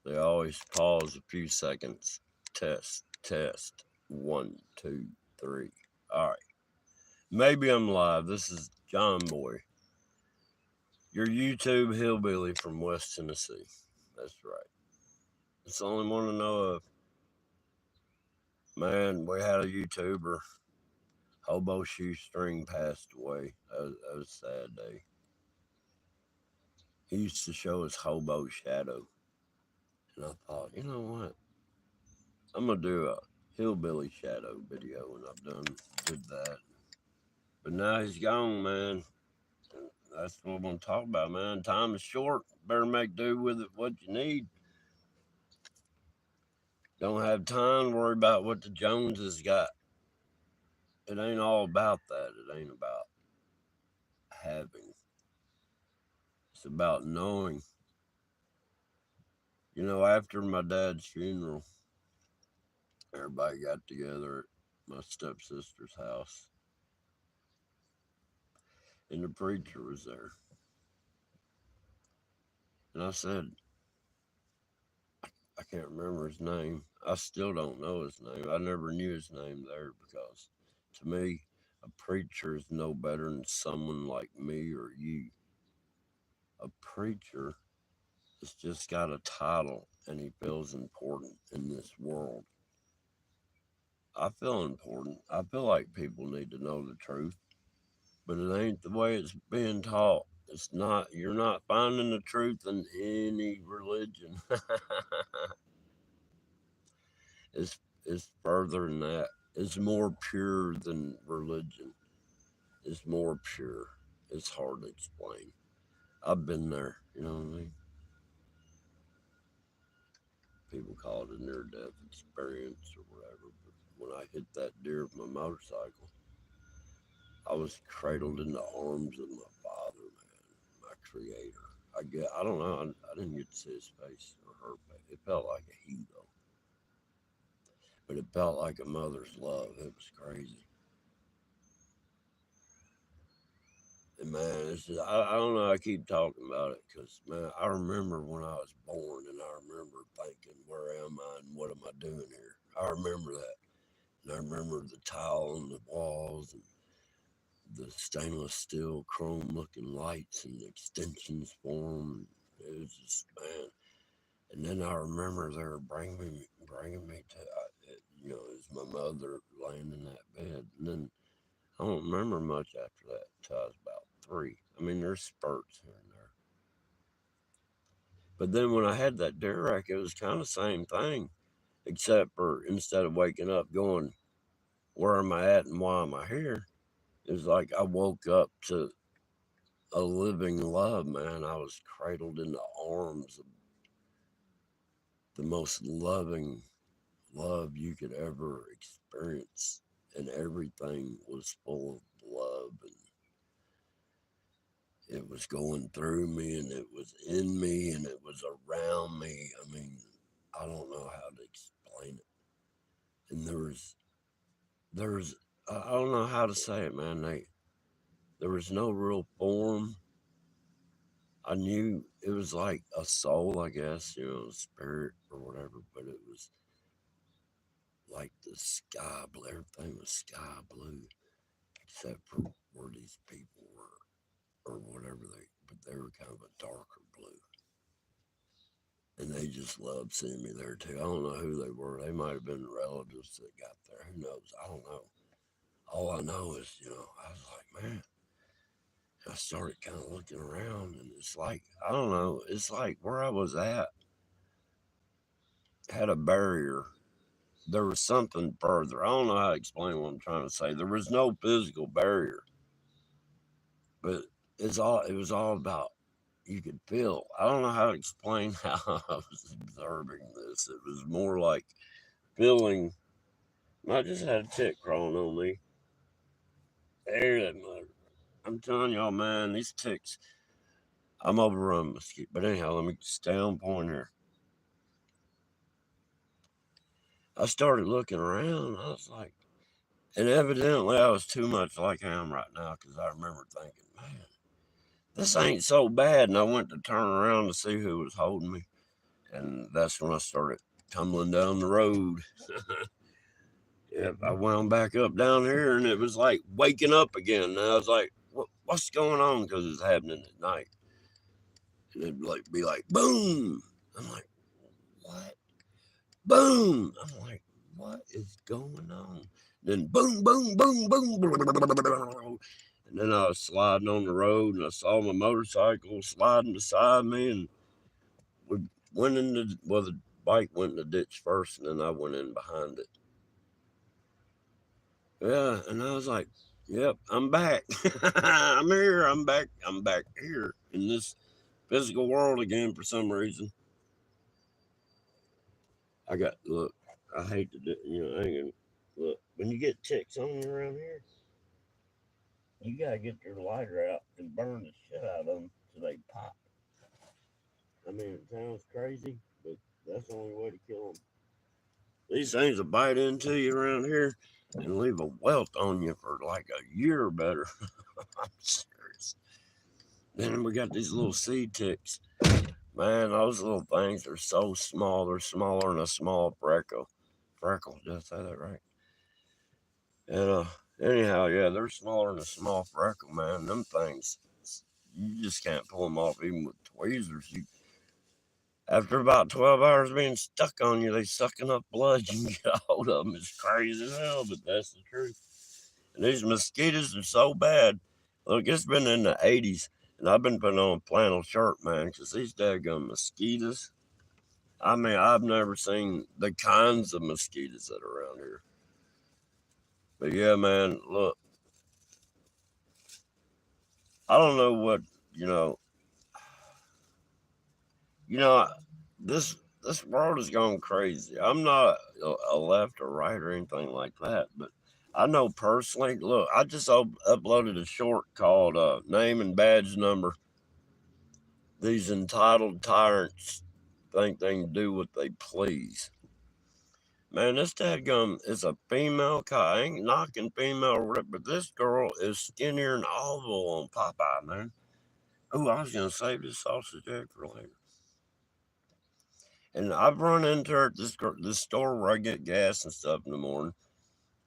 They always pause a few seconds. Test, test. One, two, three. All right. Maybe I'm live. This is John Boy, your YouTube hillbilly from West Tennessee. That's right. It's the only one to know of. Man, we had a YouTuber, Hobo Shoestring, passed away. That was a sad day. He used to show us Hobo Shadow. And I thought, you know what? I'm going to do a hillbilly shadow video, and did that. But now he's gone, man. That's what I'm going to talk about, man. Time is short. Better make do with it what you need. Don't have time to worry about what the Joneses got. It ain't all about that. It ain't about having. It's about knowing. You know, after my dad's funeral, everybody got together at my stepsister's house, and the preacher was there. And I said, I can't remember his name. I still don't know his name. I never knew his name there because to me, a preacher is no better than someone like me or you. A preacher has just got a title and he feels important in this world. I feel important. I feel like people need to know the truth, but it ain't the way it's being taught. It's not, you're not finding the truth in any religion. it's, it's further than that. It's more pure than religion. It's more pure. It's hard to explain. I've been there, you know what I mean? People call it a near death experience or whatever, but when I hit that deer with my motorcycle, I was cradled in the arms of my father, man, my creator. I don't know, I didn't get to see his face or her face. It felt like a he though, but it felt like a mother's love. It was crazy. And man, I don't know. I keep talking about it because man, I remember when I was born, and I remember thinking, "Where am I? And what am I doing here?" I remember that, and I remember the tile on the walls and the stainless steel chrome looking lights and the extensions for them. It was just man. And then I remember they were bringing me to, you know, it was my mother laying in that bed, and then I don't remember much after that until I was about three. I mean, there's spurts here and there. But then when I had that Derek, it was kind of the same thing, except for instead of waking up going, where am I at and why am I here? It was like I woke up to a living love, man. I was cradled in the arms of the most loving love you could ever experience. And everything was full of love and it was going through me and it was in me and it was around me. I mean, I don't know how to explain it. And there was I don't know how to say it, man. There was no real form. I knew it was like a soul, I guess, you know, a spirit or whatever, but it was like the sky blue. Everything was sky blue except for where these people were or whatever but they were kind of a darker blue. And they just loved seeing me there too. I don't know who they were. They might have been relatives that got there. Who knows? I don't know. All I know is, you know, I was like, man. I started kind of looking around, and it's like I don't know. It's like where I was at had a barrier. There was something further. I don't know how to explain what I'm trying to say. There was no physical barrier, but it was all about you could feel. I don't know how to explain how I was observing this. It was more like feeling. I just had a tick crawling on me. There, that mother. I'm telling y'all, man, these ticks. I'm overrun mosquito. But anyhow, let me stay on point here. I started looking around. I was like, and evidently I was too much like I am right now because I remember thinking, man, this ain't so bad. And I went to turn around to see who was holding me. And that's when I started tumbling down the road. Yep, I wound back up down here, and it was like waking up again. And I was like, what's going on? Because it's happening at night. And it'd be like, boom. I'm like, what? Boom. I'm like, what is going on? Then boom, boom, boom, boom. And then I was sliding on the road, and I saw my motorcycle sliding beside me, and we went in the bike went in the ditch first, and then I went in behind it. Yeah, and I was like, "Yep, I'm back. I'm here. I'm back. I'm back here in this physical world again for some reason." Look. I hate to do, I ain't gonna look. When you get ticks on you around here, you gotta get your lighter out and burn the shit out of them so they pop. I mean, it sounds crazy, but that's the only way to kill them. These things will bite into you around here and leave a welt on you for like a year or better. I'm serious. Then we got these little seed ticks. Man, those little things are so small. They're smaller than a small freckle. Freckle, did I say that right? And anyhow, yeah, they're smaller than a small freckle, man. Them things, you just can't pull them off even with tweezers. After about 12 hours being stuck on you, they suck enough blood you can get a hold of them. It's crazy as hell, but that's the truth. And these mosquitoes are so bad. Look, it's been in the 80s, and I've been putting on a flannel shirt, man, because these daggone mosquitoes. I mean, I've never seen the kinds of mosquitoes that are around here. But yeah, man, look, I don't know what, you know, you know, this world is going crazy. I'm not a left or right or anything like that, but I know personally. Look, I just uploaded a short called "Name and Badge Number." These entitled tyrants think they can do what they please. Man, this dadgum is a female cow. I ain't knocking female rip, but this girl is skinnier than Olive on Popeye, man. Oh, I was gonna save this sausage egg for later. And I've run into her at this store where I get gas and stuff in the morning,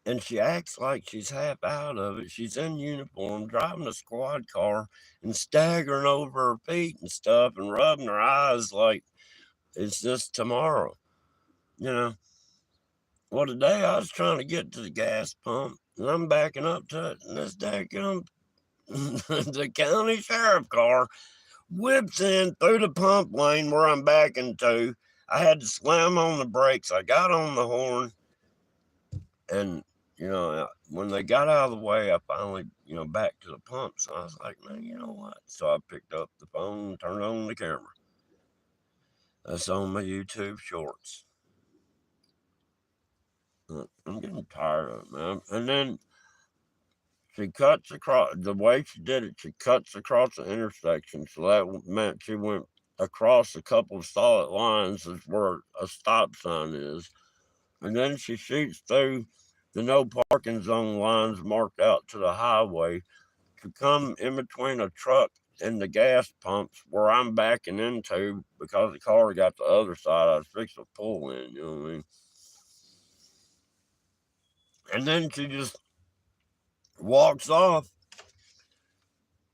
and she acts like she's half out of it. She's in uniform, driving a squad car, and staggering over her feet and stuff, and rubbing her eyes like it's just tomorrow. You know. Well, today I was trying to get to the gas pump, and I'm backing up to it, and this daggum the county sheriff car whips in through the pump lane where I'm backing to. I had to slam on the brakes. I got on the horn, and when they got out of the way, I finally back to the pump. So I was like, man, you know what? So I picked up the phone, and turned on the camera. That's on my YouTube shorts. I'm getting tired of it, man. And then she cuts across the way she did it. She cuts across the intersection, so that meant she went across a couple of solid lines, is where a stop sign is, and then she shoots through the no parking zone lines marked out to the highway to come in between a truck and the gas pumps where I'm backing into because the car got the other side. I was fixing to pull in, you know what I mean? And then she just walks off.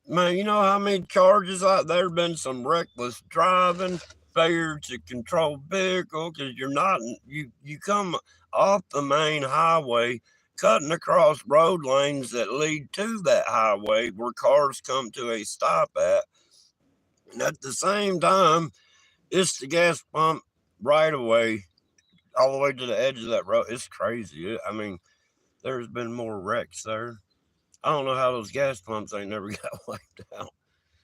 Man, you know how many charges there have been some reckless driving, failure to control vehicle because you come off the main highway, cutting across road lanes that lead to that highway where cars come to a stop at. And at the same time, it's the gas pump right away, all the way to the edge of that road. It's crazy. I mean, there's been more wrecks there. I don't know how those gas pumps ain't never got wiped out.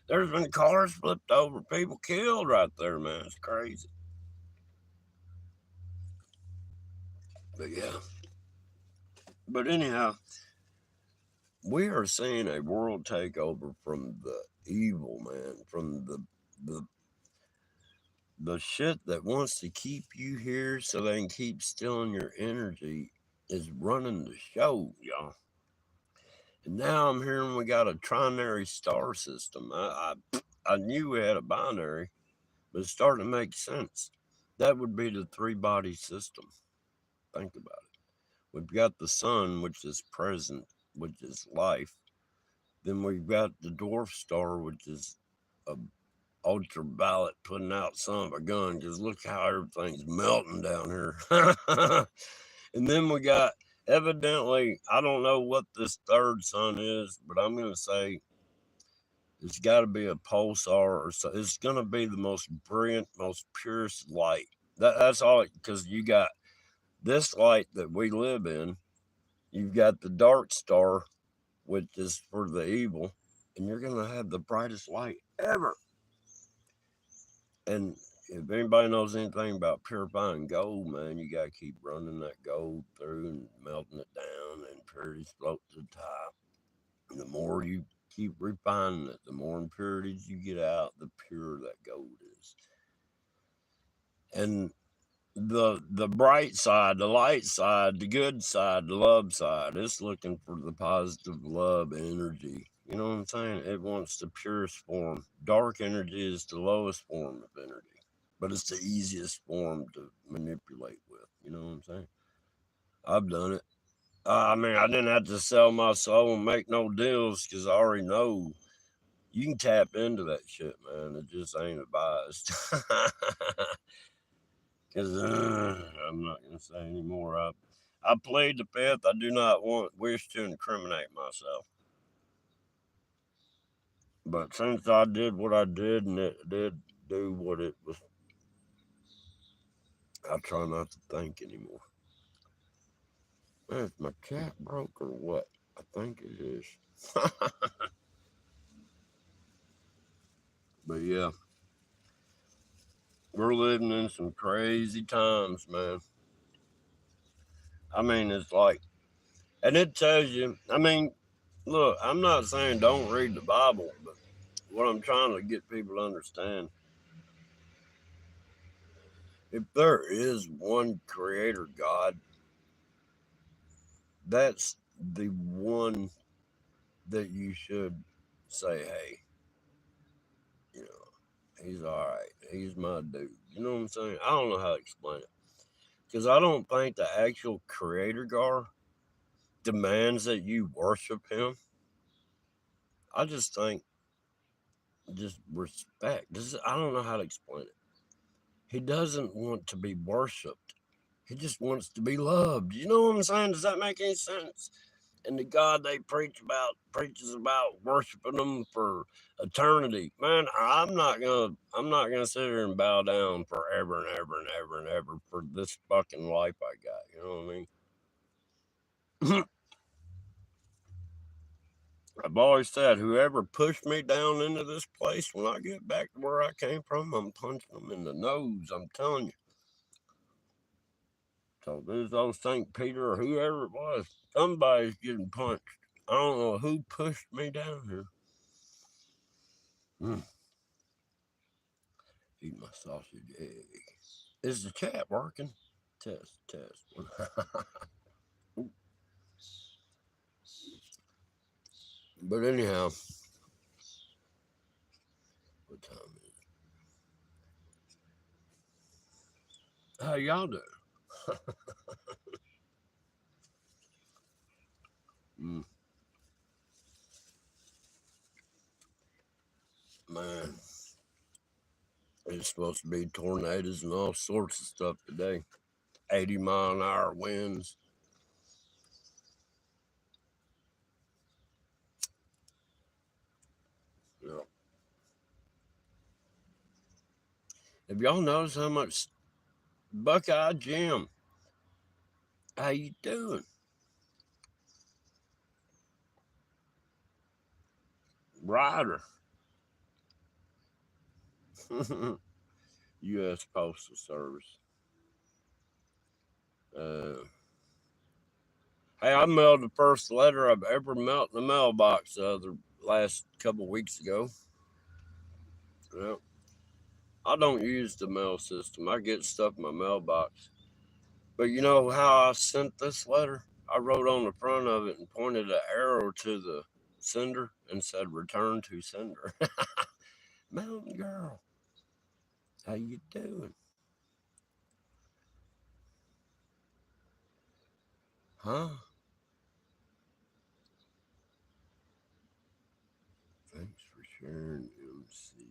There's been cars flipped over, people killed right there, man. It's crazy. But yeah. But anyhow, we are seeing a world takeover from the evil, man. From the the shit that wants to keep you here so they can keep stealing your energy is running the show, y'all. And now I'm hearing we got a trinary star system. I knew we had a binary, but it's starting to make sense. That would be the three body system. Think about it. We've got the sun, which is present, which is life. Then we've got the dwarf star, which is a ultraviolet putting out son of a gun. Because look how everything's melting down here. And then we got, evidently, I don't know what this third sun is, but I'm going to say it's got to be a pulsar or so. It's going to be the most brilliant, most purest light. That's all, because you got this light that we live in. You've got the dark star, which is for the evil, and you're going to have the brightest light ever. And if anybody knows anything about purifying gold, man, you got to keep running that gold through and melting it down, and impurities float to the top. And the more you keep refining it, the more impurities you get out, the purer that gold is. And the bright side, the light side, the good side, the love side, it's looking for the positive love energy. You know what I'm saying? It wants the purest form. Dark energy is the lowest form of energy, but it's the easiest form to manipulate with. You know what I'm saying? I've done it. I mean, I didn't have to sell my soul and make no deals because I already know you can tap into that shit, man. It just ain't advised. Because I'm not going to say anymore. I played the fifth. I do not wish to incriminate myself. But since I did what I did and it did do what it was, I try not to think anymore. Man, is my cat broke or what? I think it is. But yeah, we're living in some crazy times, man. I mean, it's like, and it tells you, I mean, look, I'm not saying don't read the Bible, but what I'm trying to get people to understand, if there is one creator God, that's the one that you should say, hey, you know, he's all right. He's my dude. You know what I'm saying? I don't know how to explain it. Because I don't think the actual creator God demands that you worship him. I just think just respect. I don't know how to explain it. He doesn't want to be worshipped. He just wants to be loved. You know what I'm saying? Does that make any sense? And the God they preaches about worshiping them for eternity. Man, I'm not gonna sit here and bow down forever and ever and ever and ever for this fucking life I got. You know what I mean? I've always said, whoever pushed me down into this place, when I get back to where I came from, I'm punching them in the nose. I'm telling you. So there's old St. Peter or whoever it was. Somebody's getting punched. I don't know who pushed me down here. Mm. Eat my sausage egg. Is the chat working? Test, test. But anyhow, what time is it? How y'all doing? Mm, man, it's supposed to be tornadoes and all sorts of stuff today. 80-mile-an-hour winds. Yeah. Have y'all noticed how much Buckeye Jim? How you doing? Ryder. U.S. Postal Service. Uh, hey, I mailed the first letter I've ever mailed in the mailbox the last couple weeks ago. Yeah. I don't use the mail system. I get stuff in my mailbox. But you know how I sent this letter? I wrote on the front of it and pointed an arrow to the sender and said return to sender. Mountain girl, how you doing? Huh? Thanks for sharing, MC.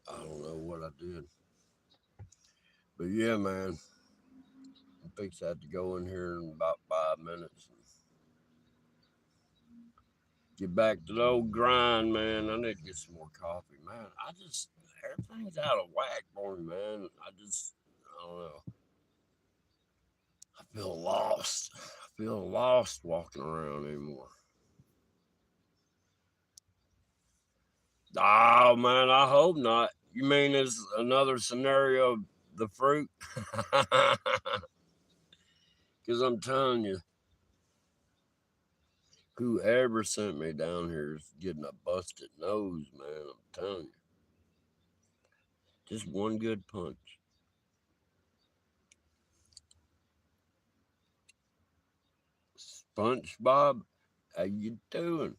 I don't know what I did. But yeah, man, I think I had to go in here in about 5 minutes and get back to the old grind, man. I need to get some more coffee, man. Everything's out of whack for me, man. I don't know. I feel lost. I feel lost walking around anymore. Oh, man, I hope not. You mean it's another scenario of the fruit? Because I'm telling you, whoever sent me down here is getting a busted nose, man. I'm telling you. Just one good punch. SpongeBob, how you doing?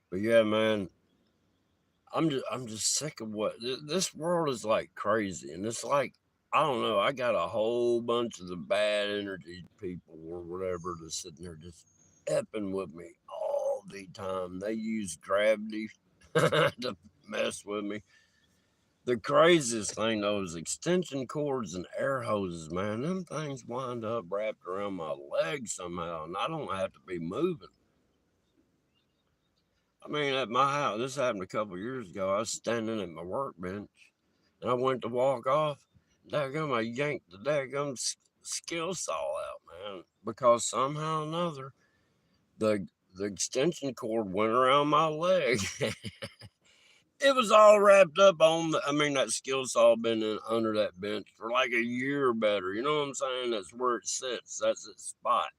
But yeah, man, I'm just sick of what this world is like crazy, and it's like I don't know. I got a whole bunch of the bad energy people or whatever that's sitting there just effing with me all the time. They use gravity to mess with me. The craziest thing though is extension cords and air hoses, man. Them things wind up wrapped around my legs somehow, and I don't have to be moving. I mean, at my house, this happened a couple years ago. I was standing at my workbench, and I went to walk off. Daggum, I yanked the daggum skill saw out, man, because somehow or another the the extension cord went around my leg. It was all wrapped up on I mean, that skill saw been under that bench for like a year or better. You know what I'm saying? That's where it sits. That's its spot.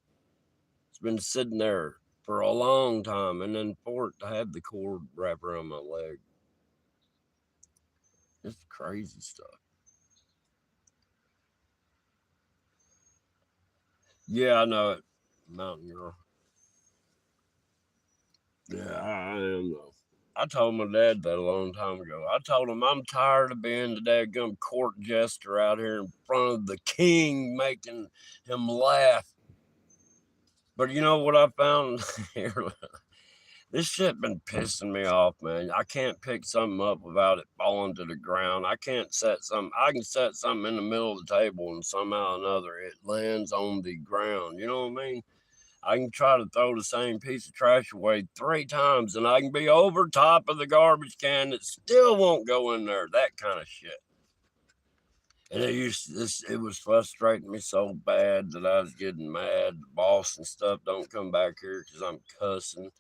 It's been sitting there for a long time, and then for it to have the cord wrap around my leg, it's crazy stuff. Yeah, I know it. Mountain Girl. Yeah, I am though. I told my dad that a long time ago. I told him I'm tired of being the dadgum court jester out here in front of the king, making him laugh. But you know what I found here? This shit been pissing me off, man. I can't pick something up without it falling to the ground. I can't set some. I can set something in the middle of the table and somehow or another it lands on the ground. You know what I mean? I can try to throw the same piece of trash away 3 times and I can be over top of the garbage can that still won't go in there. That kind of shit. And it was frustrating me so bad that I was getting mad. The boss and stuff don't come back here because I'm cussing,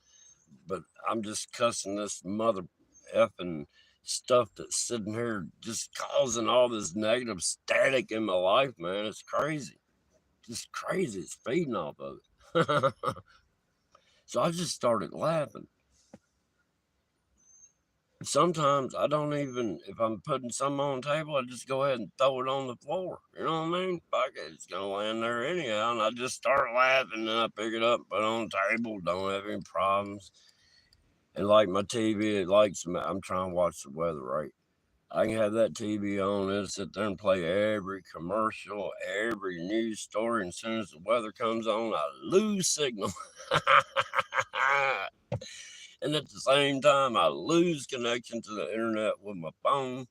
but I'm just cussing this mother effing stuff that's sitting here just causing all this negative static in my life, man. It's crazy. Just crazy. It's feeding off of it. So I just started laughing. Sometimes I don't even, if I'm putting something on the table, I just go ahead and throw it on the floor. You know what I mean? Fuck it, it's gonna land there anyhow. And I just start laughing and I pick it up, put it on the table, don't have any problems. And like my TV, it likes me. I'm trying to watch the weather, right? I can have that TV on and sit there and play every commercial, every news story. And as soon as the weather comes on, I lose signal. And at the same time, I lose connection to the internet with my phone.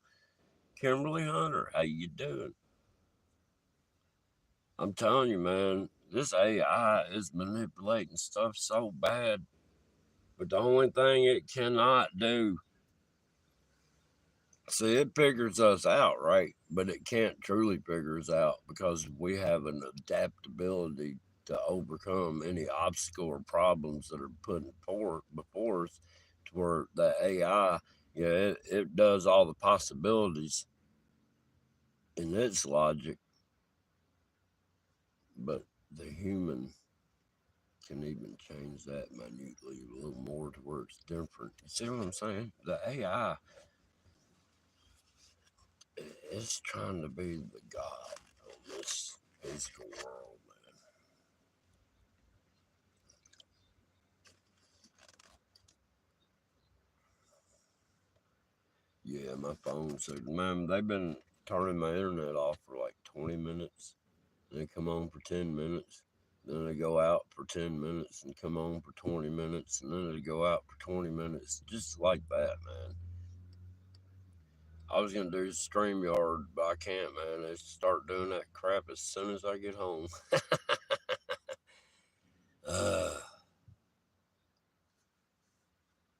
Kimberly Hunter, how you doing? I'm telling you, man, this AI is manipulating stuff so bad. But the only thing it cannot do, see, it figures us out, right? But it can't truly figure us out because we have an adaptability to overcome any obstacle or problems that are put forth before us to where the AI, yeah, it does all the possibilities in its logic, but the human can even change that minutely a little more to where it's different. You see what I'm saying? The AI is trying to be the god of this physical world, man. Yeah, my phone said, man, they've been turning my internet off for like 20 minutes. and they come on for 10 minutes. Then they go out for 10 minutes and come on for 20 minutes, and then they go out for 20 minutes, just like that, man. I was gonna do StreamYard, but I can't, man. They start doing that crap as soon as I get home. uh,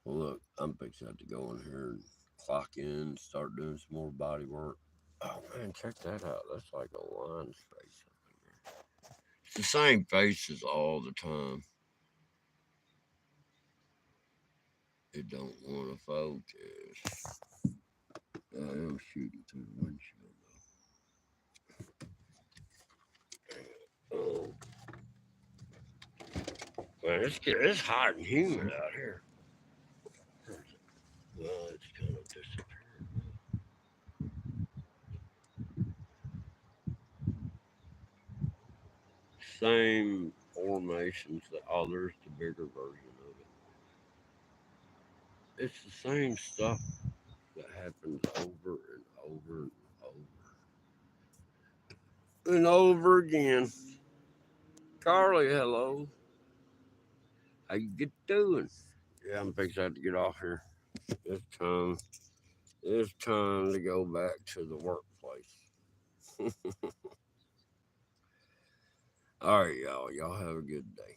well, look, I'm fixing to go in here and clock in, start doing some more body work. Oh man, check that out. That's like a line space up in there. It's the same faces all the time. It don't want to focus. I am shooting through the windshield though. Oh man, it's hot and humid out here. Well, it's kind of disappeared. Same formations. Oh, there's the bigger version of it. It's the same stuff that happens over and over and over and over again. Carly, hello. How you get doing? Yeah, I'm fixing to get off here. It's time. It's time to go back to the workplace. All right, y'all. Y'all have a good day.